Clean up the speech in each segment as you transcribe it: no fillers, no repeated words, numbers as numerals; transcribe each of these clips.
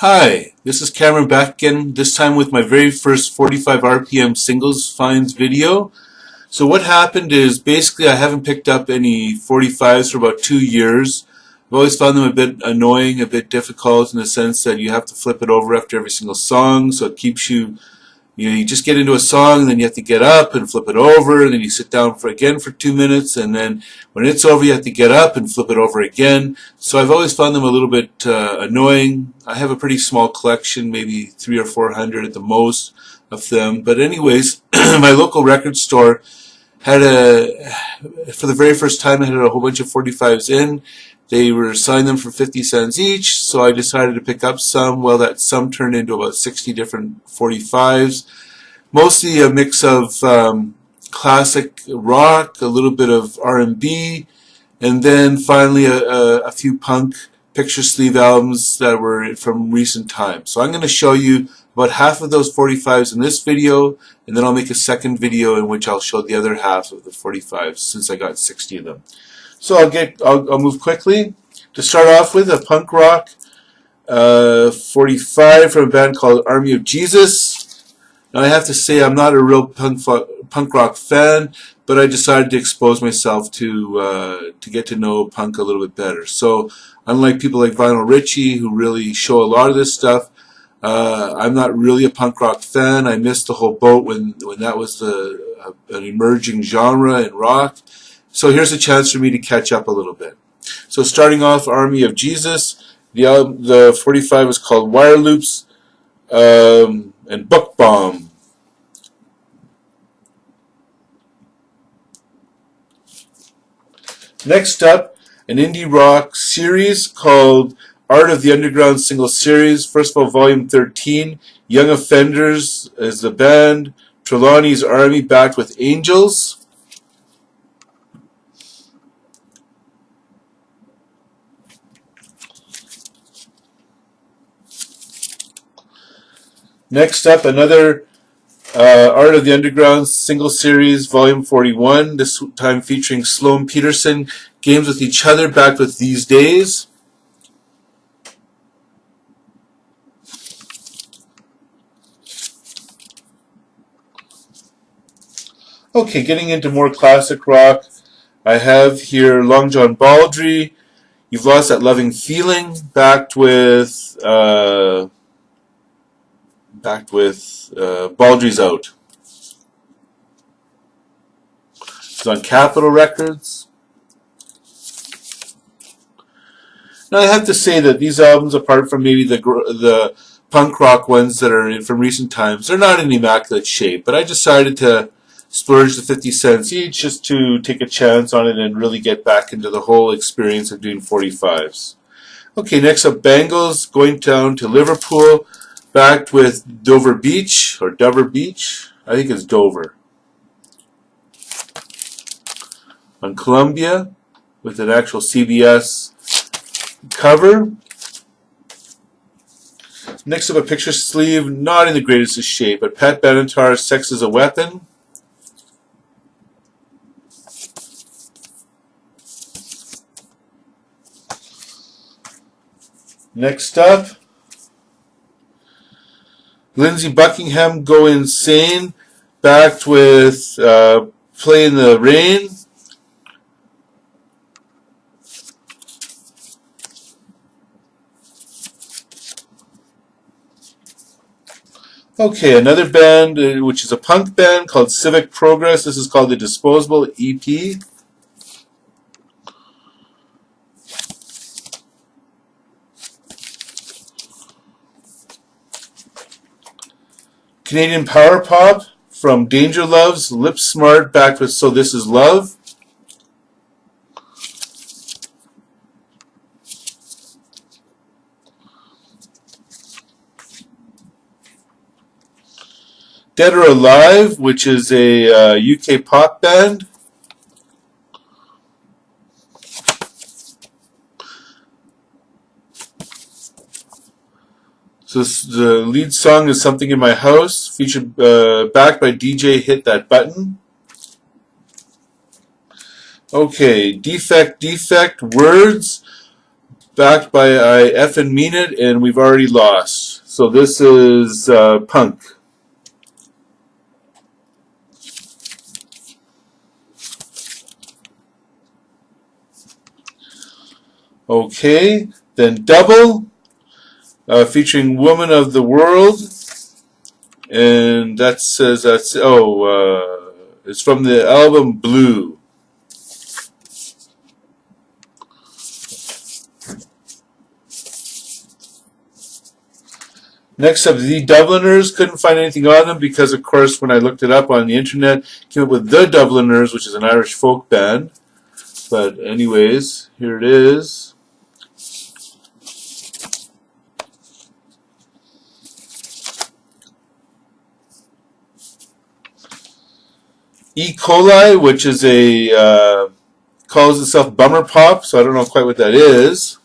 Hi, this is Cameron back again, this time with my very first 45 RPM singles finds video. So what happened is basically I haven't picked up any 45s for about 2 years. I've always found them a bit annoying, a bit difficult in the sense that you have to flip it over after every single song, so it keeps you just get into a song and then you have to get up and flip it over, and then you sit down for 2 minutes, and then when it's over you have to get up and flip it over again. So I've always found them a little bit annoying. I have a pretty small collection, maybe 300 or 400 at the most of them. But anyways, my local record store had for the very first time, I had a whole bunch of 45s in. They were selling them for 50 cents each, so I decided to pick up some. Well, that some turned into about 60 different 45s. Mostly a mix of classic rock, a little bit of R&B, and then finally a few punk picture sleeve albums that were from recent times. So I'm going to show you about half of those 45s in this video, and then I'll make a second video in which I'll show the other half of the 45s since I got 60 of them. So I'll move quickly. To start off with, a punk rock 45 from a band called Army of Jesus. Now I have to say I'm not a real punk rock fan, but I decided to expose myself to get to know punk a little bit better. So unlike people like Vinyl Richie who really show a lot of this stuff, I'm not really a punk rock fan. I missed the whole boat when that was an emerging genre in rock. So here's a chance for me to catch up a little bit. So starting off, Army of Jesus, the 45 was called Wire Loops and Book Bomb. Next up, an indie rock series called Art of the Underground Single Series. First of all, Volume 13, Young Offenders is the band, Trelawney's Army backed with Angels. Next up, another Art of the Underground single series, Volume 41, this time featuring Sloan Peterson, Games with Each Other, backed with These Days. Okay, getting into more classic rock, I have here Long John Baldry, You've Lost That Loving Feeling, backed with Baldry's Out. It's on Capitol Records. Now I have to say that these albums, apart from maybe the punk rock ones that are from recent times, they're not in immaculate shape. But I decided to splurge the 50 cents each just to take a chance on it and really get back into the whole experience of doing 45s. Okay, next up, Bangles, Going Down to Liverpool, backed with Dover Beach, or Dover Beach. I think it's Dover. On Columbia, with an actual CBS cover. Next up, a picture sleeve, not in the greatest of shape, but Pat Benatar's Sex is a Weapon. Next up, Lindsey Buckingham, Go Insane, backed with Play in the Rain. Okay, another band, which is a punk band called Civic Progress. This is called the Disposable EP. Canadian power pop from Danger Loves, Lip Smart, backed with So This Is Love. Dead or Alive, which is a UK pop band. So the lead song is Something in My House, featured backed by DJ Hit That Button. Okay, Defect, Words, backed by I Effin' Mean It, and we've already lost. So this is punk. Okay, then Double, featuring Woman of the World, and that says that's it's from the album Blue. Next up, the Dubliners. Couldn't find anything on them because, of course, when I looked it up on the internet, came up with the Dubliners, which is an Irish folk band. But anyways, here it is. E. coli, which is a calls itself bummer pop, so I don't know quite what that is.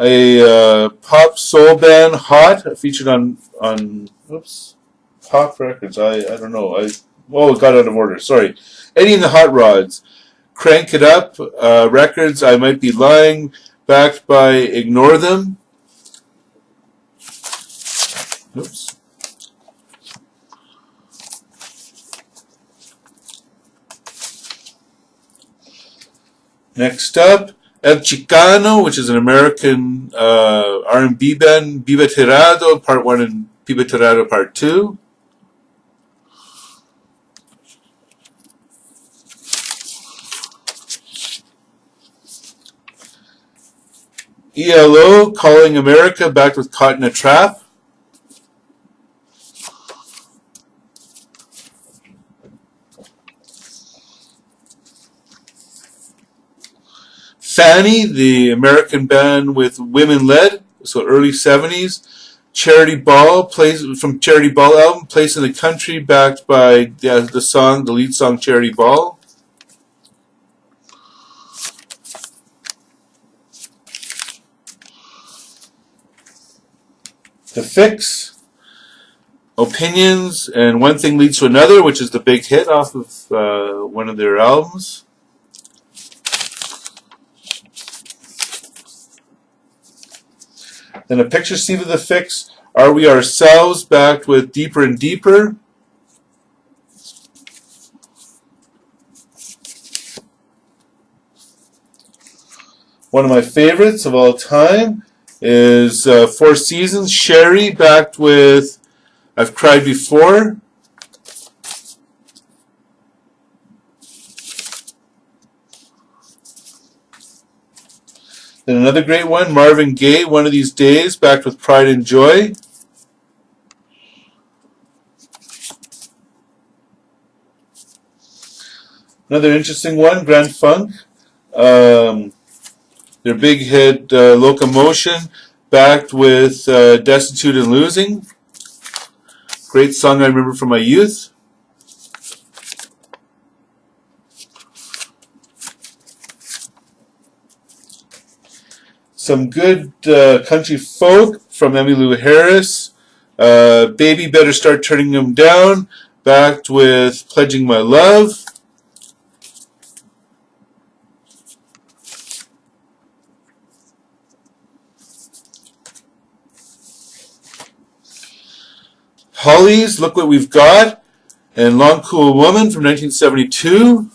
A pop soul band, Hot, featured on Pop Records. I don't know. It got out of order. Sorry. Eddie and the Hot Rods, Crank It Up Records. I Might Be Lying, backed by Ignore Them. Oops. Next up, El Chicano, which is an American R&B band, Viva Tirado, Part 1 and Viva Tirado Part 2. ELO, Calling America, backed with Caught in a Trap. Fanny, the American band with women led, so early 70s. Charity Ball, from Charity Ball album, Place in the Country, backed by the lead song Charity Ball. The Fix, Opinions, and One Thing Leads to Another, which is the big hit off of one of their albums. Then a picture sleeve of The Fix, Are We Ourselves, backed with Deeper and Deeper. One of my favorites of all time is Four Seasons, Sherry, backed with I've Cried Before. Then another great one, Marvin Gaye, One of These Days, backed with Pride and Joy. Another interesting one, Grand Funk. Their big hit, Locomotion, backed with Destitute and Losing. Great song I remember from my youth. Some good country folk from Emmylou Harris. Baby Better Start Turning Them Down, backed with Pledging My Love. Hollies, Look What We've Got, and Long Cool Woman from 1972.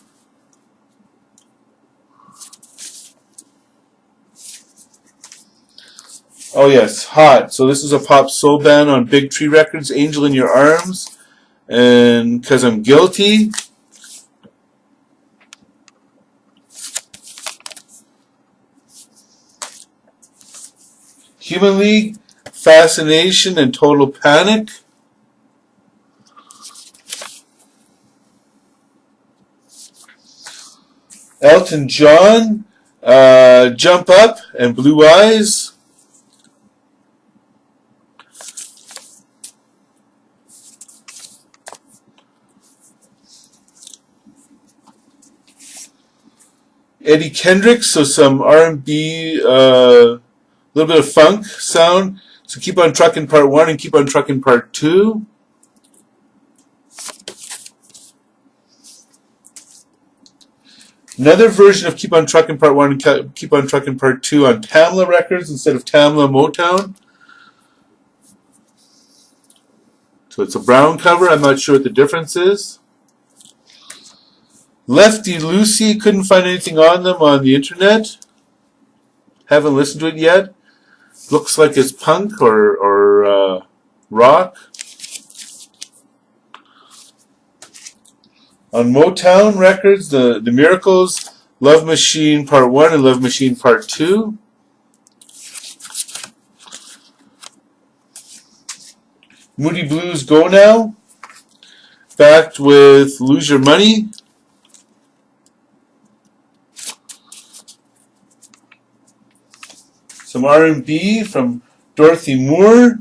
Oh yes, Hot. So this is a pop soul band on Big Tree Records, Angel in Your Arms, and 'Cause I'm Guilty. Human League, Fascination, and Total Panic. Elton John, Jump Up, and Blue Eyes. Eddie Kendrick, so some R&B, a little bit of funk sound. So Keep on Truckin' Part 1 and Keep on Truckin' Part 2. Another version of Keep on Truckin' Part 1 and Keep on Truckin' Part 2 on Tamla Records instead of Tamla Motown. So it's a brown cover. I'm not sure what the difference is. Lefty Lucy, couldn't find anything on them on the internet. Haven't listened to it yet. Looks like it's punk or rock. On Motown Records, the Miracles, Love Machine Part 1 and Love Machine Part 2. Moody Blues Go Now, backed with Lose Your Money. Some R&B from Dorothy Moore.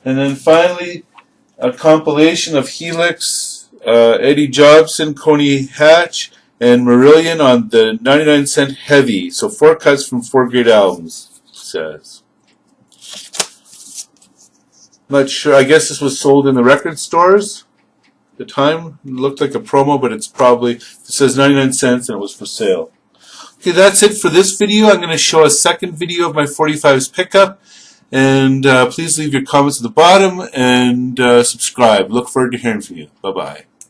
And then finally, a compilation of Helix, Eddie Jobson, Coney Hatch, and Marillion on the 99-cent Heavy. So 4 cuts from 4 great albums, it says. Not sure. I guess this was sold in the record stores at the time. It looked like a promo, but it's probably, it says 99 cents and it was for sale. Okay, that's it for this video. I'm going to show a second video of my 45s pickup. And please leave your comments at the bottom and subscribe. Look forward to hearing from you. Bye-bye.